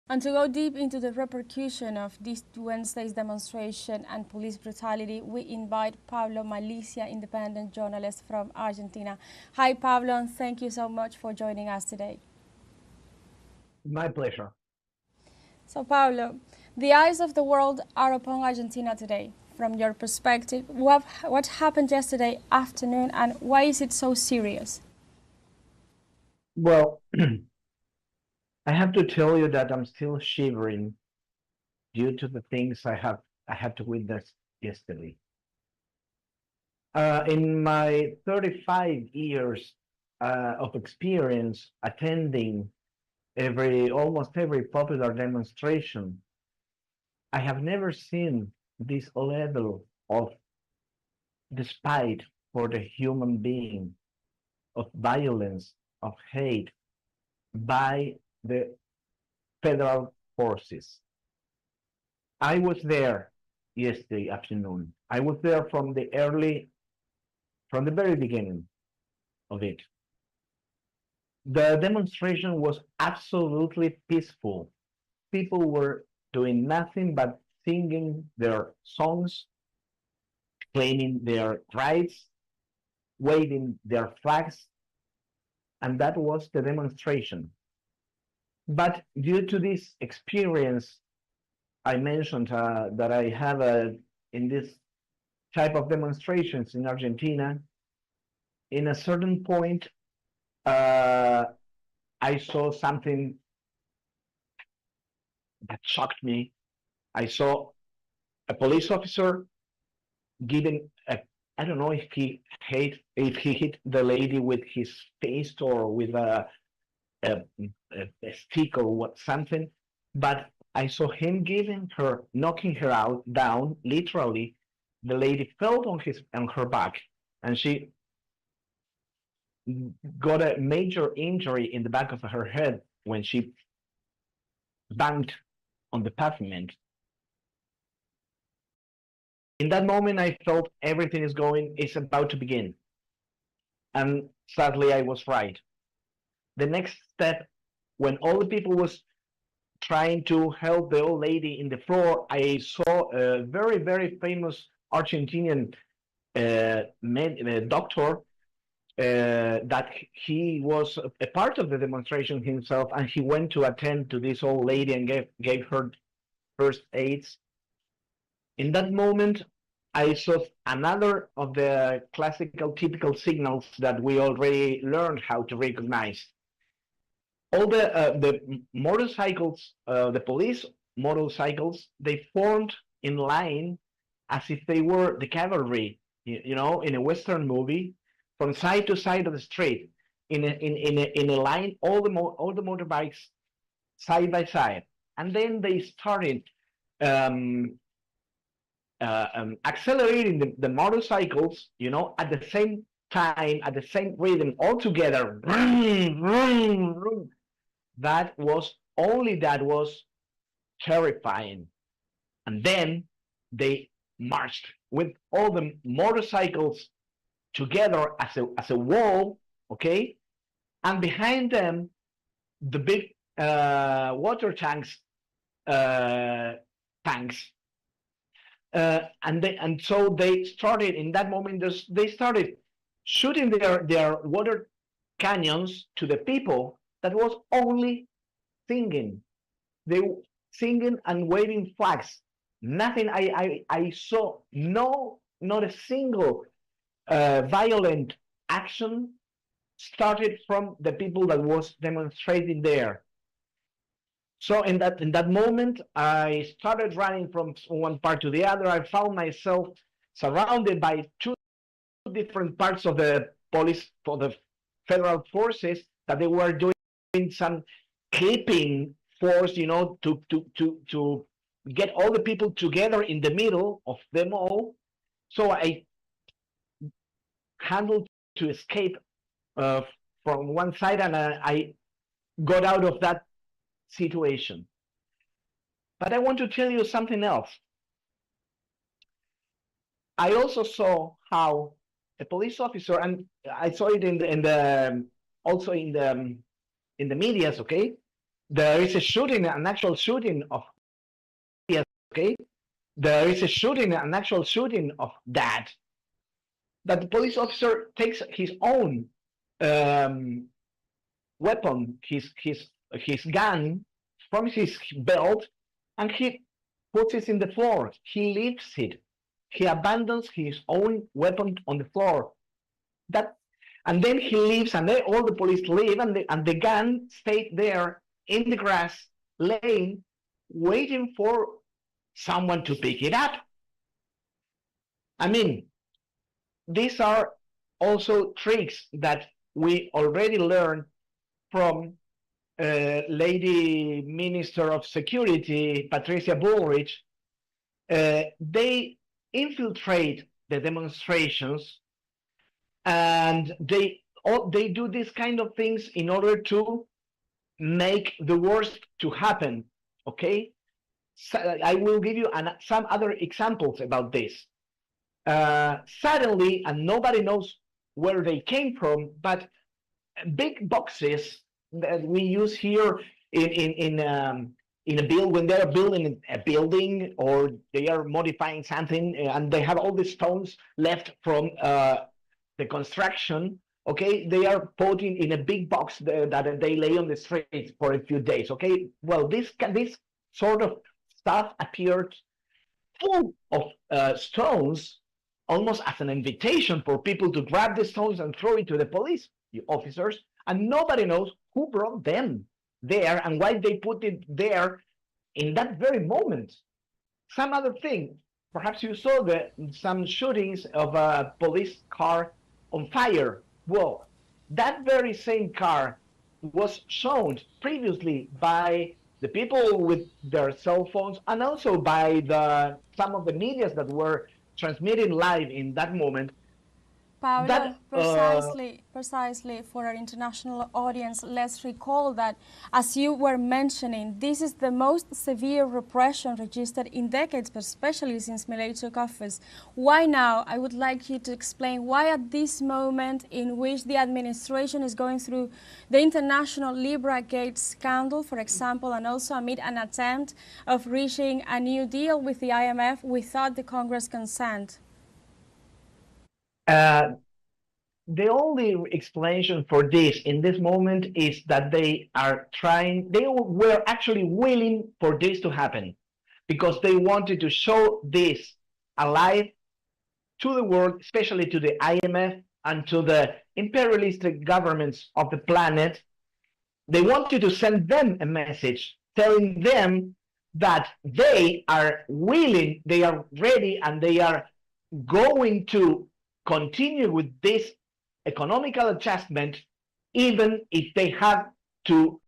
And to go deep into the repercussion of this Wednesday's demonstration and police brutality, we invite Pablo Malicia, independent journalist from Argentina. Hi, Pablo, and thank you so much for joining us today. My pleasure. So, Pablo, the eyes of the world are upon Argentina today. From your perspective, what happened yesterday afternoon and why is it so serious? Well, I have to tell you that I'm still shivering due to the things I had to witness yesterday. In my 35 years of experience attending almost every popular demonstration, I have never seen this level of despite for the human being, of violence, of hate by the federal forces. I was there yesterday afternoon. I was there from the very beginning of it. The demonstration was absolutely peaceful. People were doing nothing but singing their songs, claiming their rights, waving their flags, and that was the demonstration. But due to this experience I mentioned that I have in this type of demonstrations in Argentina, in a certain point, uh, I saw something that shocked me. I saw a police officer giving a, I don't know if he hit the lady with his fist or with a, a stick or what something, but I saw him knocking her out down. Literally, the lady fell on her back, and she got a major injury in the back of her head when she banged on the pavement. In that moment, I felt everything is about to begin. And sadly, I was right. The next step, when all the people was trying to help the old lady in the floor, I saw a very, very famous Argentinian doctor that he was a part of the demonstration himself, and he went to attend to this old lady and gave her first aids. In that moment, I saw another of the classical, typical signals that we already learned how to recognize. All the motorcycles, the police motorcycles, they formed in line as if they were the cavalry, in a Western movie, from side to side of the street, in a line, all the motorbikes side by side, and then they started um, accelerating the motorcycles, at the same time, at the same rhythm, all together. That was terrifying. And then they marched with all the motorcycles together as a wall, okay? And behind them, the big water uh, tanks. And so they started in that moment. They started shooting their water cannons to the people that was only singing. They singing and waving flags. Nothing. I saw not a single violent action started from the people that was demonstrating there. So in that moment, I started running from one part to the other. I found myself surrounded by two different parts of the police, for the federal forces, that they were doing some keeping force, to get all the people together in the middle of them all. So I handled to escape uh, from one side, and I got out of that situation. But I want to tell you something else. I also saw how a police officer, and I saw it in the also in the medias, okay? there is a shooting, an actual shooting of, yes, okay, there is a shooting, an actual shooting of that the police officer takes his own um, weapon, his gun from his belt, and he puts it in the floor. He leaves it. He abandons his own weapon on the floor. That, and then he leaves, and then all the police leave, and the gun stayed there in the grass, laying, waiting for someone to pick it up. I mean, these are also tricks that we already learned from Lady Minister of Security, Patricia Bullrich. They infiltrate the demonstrations, and they do these kind of things in order to make the worst to happen. Okay, so I will give you some other examples about this. Suddenly, and nobody knows where they came from, but big boxes that we use here in a build when they are building a building or they are modifying something, and they have all the stones left from the construction. Okay, they are putting in a big box that they lay on the street for a few days. Okay, well, this sort of stuff appeared full of stones, almost as an invitation for people to grab the stones and throw it to the police officers, and nobody knows who brought them there and why they put it there in that very moment. Some other thing, perhaps you saw some shootings of a police car on fire. Well, that very same car was shown previously by the people with their cell phones, and also by some of the medias that were transmitting live in that moment. Paolo, That precisely for our international audience, let's recall that, as you were mentioning, this is the most severe repression registered in decades, but especially since Milei took office. Why now? I would like you to explain why at this moment in which the administration is going through the international Libra Gate scandal, for example, and also amid an attempt of reaching a new deal with the IMF without the Congress consent. The only explanation for this in this moment is that they were actually willing for this to happen because they wanted to show this alive to the world, especially to the IMF and to the imperialistic governments of the planet. They wanted to send them a message telling them that they are willing, they are ready, and they are going to continue with this economical adjustment, even if they have to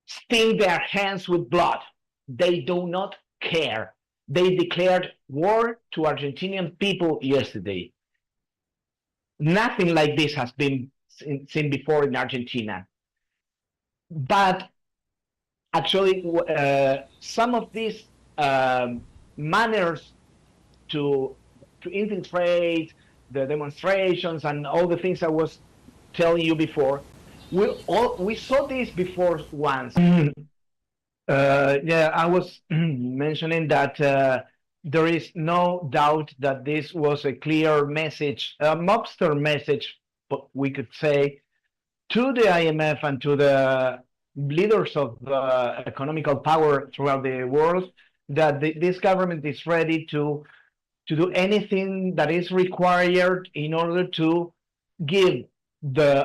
stain their hands with blood. They do not care. They declared war to Argentinian people yesterday. Nothing like this has been seen before in Argentina. But actually, some of these manners to infiltrate the demonstrations and all the things I was telling you before, we saw this before once. Yeah, I was mentioning that there is no doubt that this was a clear message, a mobster message, but we could say, to the IMF and to the leaders of economical power throughout the world, that this government is ready to do anything that is required in order to give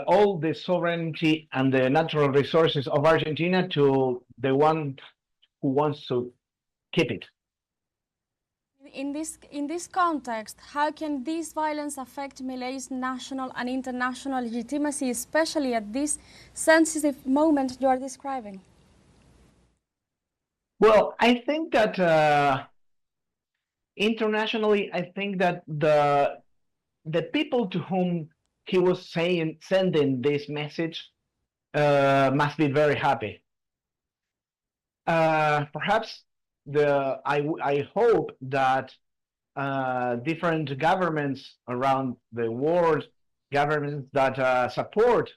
all the sovereignty and the natural resources of Argentina to the one who wants to keep it. In this context, how can this violence affect Milei's national and international legitimacy, especially at this sensitive moment you are describing? Well, I think that internationally, I think that the people to whom he was sending this message must be very happy. Perhaps I hope that different governments around the world, governments that support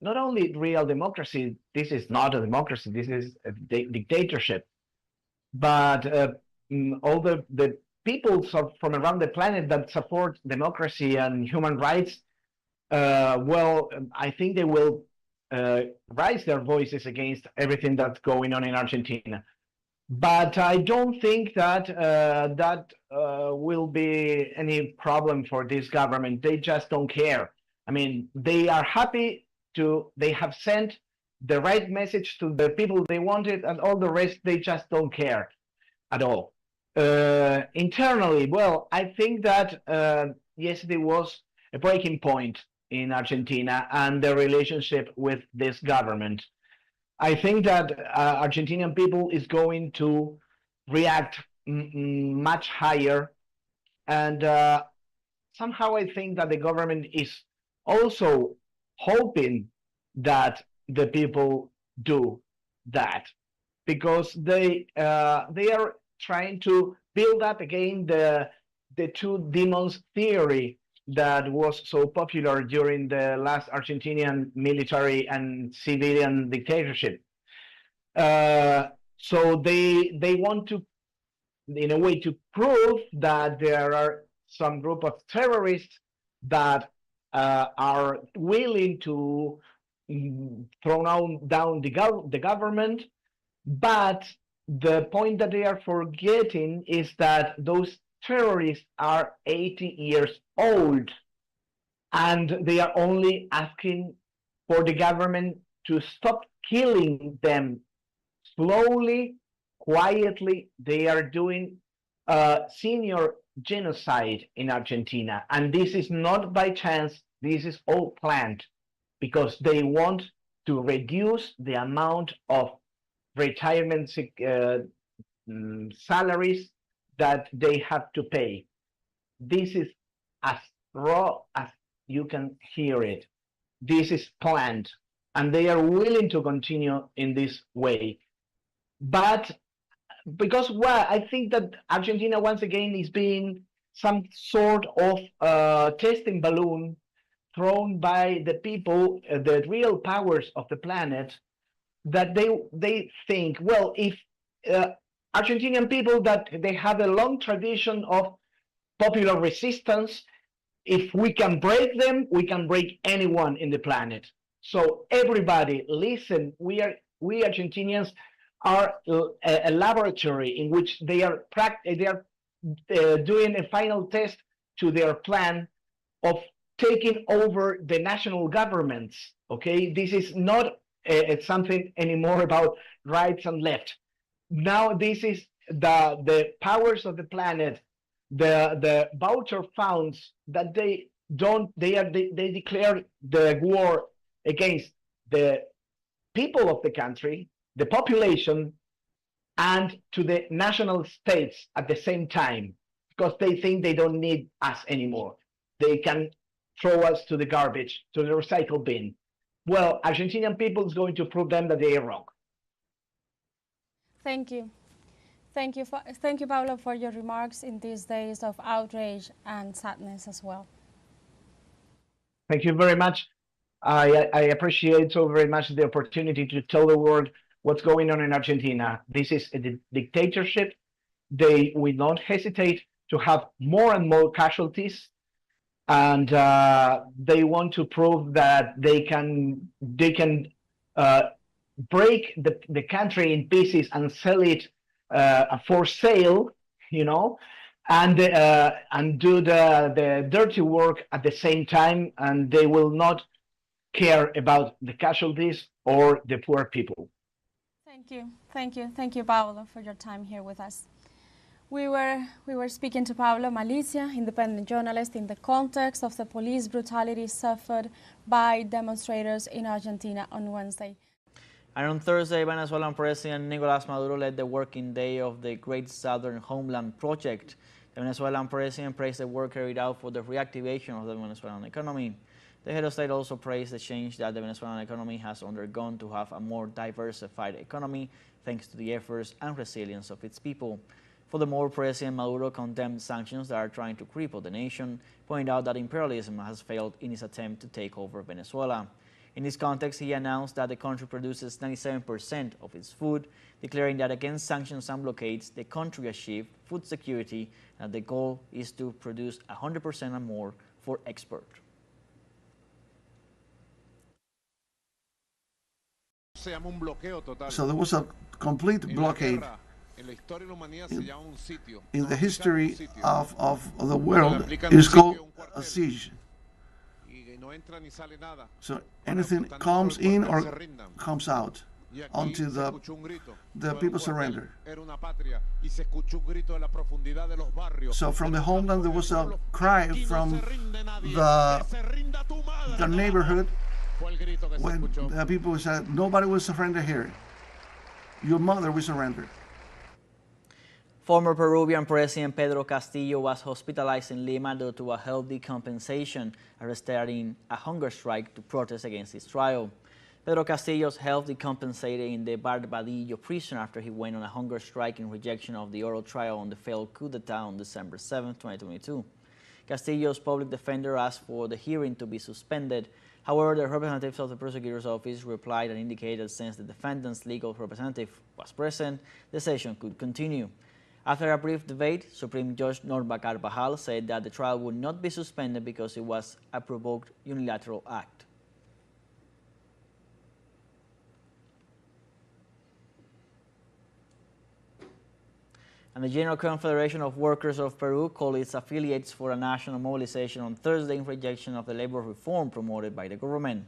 not only real democracy, this is not a democracy, this is a dictatorship, but all the people from around the planet that support democracy and human rights, I think they will raise their voices against everything that's going on in Argentina. But I don't think that will be any problem for this government. They just don't care. I mean, they are happy they have sent the right message to the people they wanted, and all the rest, they just don't care at all. Internally, well, I think that yesterday was a breaking point in Argentina and the relationship with this government. I think that Argentinian people is going to react much higher, and somehow I think that the government is also hoping that the people do that, because they are trying to build up again the two demons theory that was so popular during the last Argentinian military and civilian dictatorship. So they want to, in a way, to prove that there are some group of terrorists that are willing to throw down the government. But the point that they are forgetting is that those terrorists are 80 years old, and they are only asking for the government to stop killing them slowly, quietly. They are doing senior genocide in Argentina, and this is not by chance. This is all planned because they want to reduce the amount of retirement salaries that they have to pay. This is as raw as you can hear it. This is planned, and they are willing to continue in this way. But because, well, I think that Argentina once again is being some sort of testing balloon thrown by the people, the real powers of the planet, that they think, well, if Argentinian people, that they have a long tradition of popular resistance, if we can break them, we can break anyone in the planet. So everybody, listen, we Argentinians are a laboratory in which they are doing a final test to their plan of taking over the national governments. Okay, this is not something anymore about rights and left. Now this is the powers of the planet, the voucher funds that they declare the war against the people of the country, the population, and to the national states at the same time, because they think they don't need us anymore. They can throw us to the garbage, to the recycle bin. Well, Argentinian people is going to prove them that they are wrong. Thank you. Thank you, Pablo, for your remarks in these days of outrage and sadness as well. Thank you very much. I appreciate so very much the opportunity to tell the world what's going on in Argentina. This is a dictatorship. They will not hesitate to have more and more casualties, and they want to prove that they can break the country in pieces and sell it for sale, and do the dirty work at the same time, and they will not care about the casualties or the poor people. Thank you, Pablo, for your time here with us. We were speaking to Pablo Malicia, independent journalist, in the context of the police brutality suffered by demonstrators in Argentina on Wednesday. And on Thursday, Venezuelan President Nicolás Maduro led the working day of the Great Southern Homeland Project. The Venezuelan president praised the work carried out for the reactivation of the Venezuelan economy. The head of state also praised the change that the Venezuelan economy has undergone to have a more diversified economy thanks to the efforts and resilience of its people. Furthermore, President Maduro condemned sanctions that are trying to cripple the nation, pointing out that imperialism has failed in its attempt to take over Venezuela. In this context, he announced that the country produces 97% of its food, declaring that against sanctions and blockades, the country achieved food security and the goal is to produce 100% and more for export. So there was a complete blockade. In the history of the world, it is called a siege. So anything comes in or comes out until the people surrender. So from the homeland there was a cry from the neighborhood when the people said, nobody will surrender here. Your mother will surrender. Former Peruvian President Pedro Castillo was hospitalized in Lima due to a health decompensation after starting a hunger strike to protest against his trial. Pedro Castillo's health decompensated in the Barbadillo prison after he went on a hunger strike in rejection of the oral trial on the failed coup d'etat on December 7, 2022. Castillo's public defender asked for the hearing to be suspended. However, the representatives of the prosecutor's office replied and indicated that since the defendant's legal representative was present, the session could continue. After a brief debate, Supreme Judge Norma Carvajal said that the trial would not be suspended because it was a provoked unilateral act. And the General Confederation of Workers of Peru called its affiliates for a national mobilization on Thursday in rejection of the labor reform promoted by the government.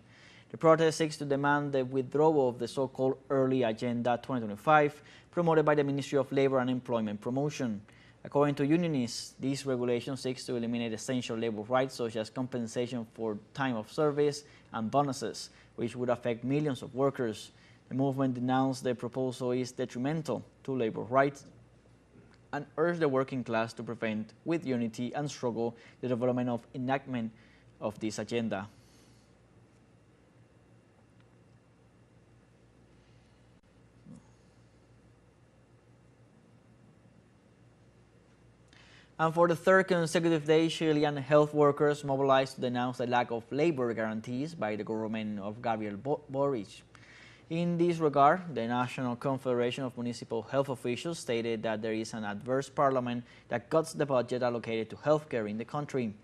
The protest seeks to demand the withdrawal of the so-called Early Agenda 2025 promoted by the Ministry of Labor and Employment Promotion. According to unionists, this regulation seeks to eliminate essential labor rights such as compensation for time of service and bonuses, which would affect millions of workers. The movement denounced the proposal is detrimental to labor rights and urged the working class to prevent, with unity and struggle, the development of enactment of this agenda. And for the third consecutive day, Chilean health workers mobilized to denounce the lack of labor guarantees by the government of Gabriel Boric. In this regard, the National Confederation of Municipal Health Officials stated that there is an adverse parliament that cuts the budget allocated to healthcare in the country.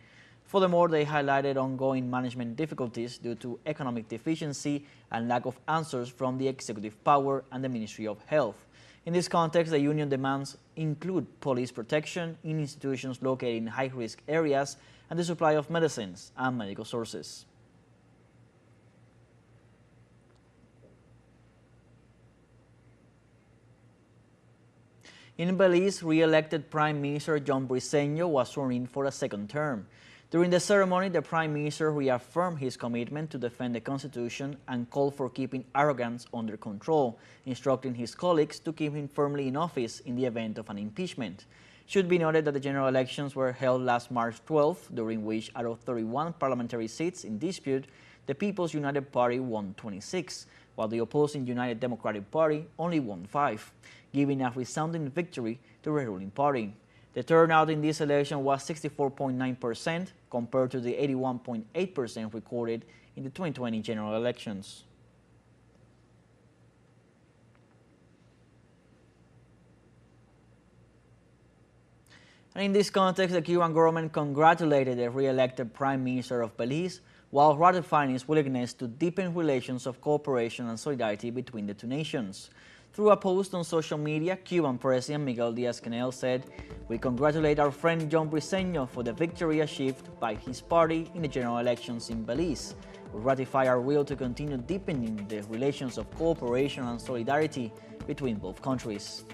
Furthermore, they highlighted ongoing management difficulties due to economic deficiency and lack of answers from the executive power and the Ministry of Health. In this context, the union demands include police protection in institutions located in high-risk areas and the supply of medicines and medical sources. In Belize, re-elected Prime Minister John Briceño was sworn in for a second term. During the ceremony, the Prime Minister reaffirmed his commitment to defend the Constitution and called for keeping arrogance under control, instructing his colleagues to keep him firmly in office in the event of an impeachment. It should be noted that the general elections were held last March 12th, during which out of 31 parliamentary seats in dispute, the People's United Party won 26, while the opposing United Democratic Party only won 5, giving a resounding victory to the ruling party. The turnout in this election was 64.9% compared to the 81.8% recorded in the 2020 general elections. And in this context, the Cuban government congratulated the re-elected Prime Minister of Belize while ratifying its willingness to deepen relations of cooperation and solidarity between the two nations. Through a post on social media, Cuban President Miguel Díaz-Canel said, "We congratulate our friend John Briceño for the victory achieved by his party in the general elections in Belize. We ratify our will to continue deepening the relations of cooperation and solidarity between both countries."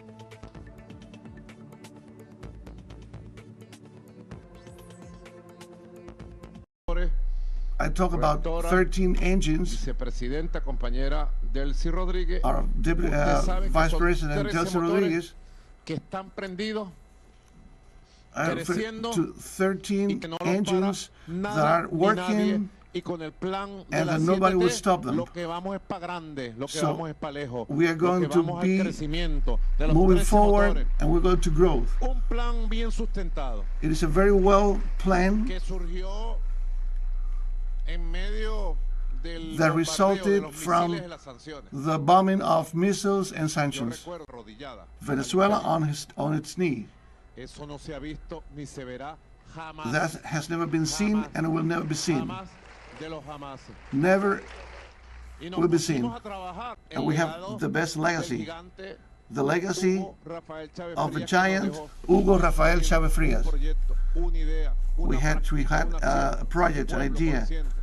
I talk about 13 engines. Vicepresidenta, compañera Delcy Rodríguez. Our Vice President Delcy Rodríguez. Que están prendidos, to 13 engines that are working, y con el plan de and la that nobody will stop them. Lo que vamos es para grande, lo que So vamos es para lejos. we are going to be de los moving 13 forward, motores. and we're going to grow. Un plan bien sustentado It is a very well planned que surgió en medio del that bombardeo, de resulted los from misiles, de las sanciones. the bombing of missiles and Yo sanctions. recuerdo arrodillada. Venezuela on its knee. Eso no se ha visto ni se verá jamás. That has never been seen and it will never be seen. Jamás de los jamás. Never Y nos will be seen. pusimos a trabajar. El And we have legado the best del legacy. gigante The legacy Hugo Rafael Chávez of the Frías, que nos giant dejó Hugo Rafael Chávez un Frías. proyecto, una idea, We una had práctica, una acción, a project, an pueblo idea. consciente.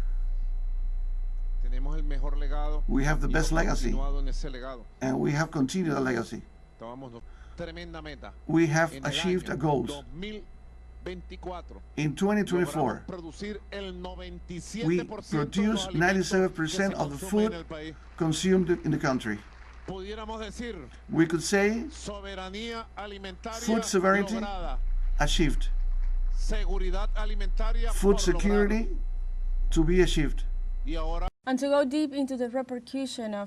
Tenemos el mejor legado. We have the y best hemos legacy. continuado en ese legado. And we have continued the legacy. Estábamos tremenda meta. We have En el achieved año our goals. 2024 In 2024, logramos producir el 97% we de los produce alimentos 97% que se of the consumen food en el país. consumed in the country. Pudiéramos decir We could say soberanía alimentaria Food sovereignty lograda, achieved. seguridad alimentaria Food por lograr. security to be achieved. Y ahora And to go deep into the repercussion of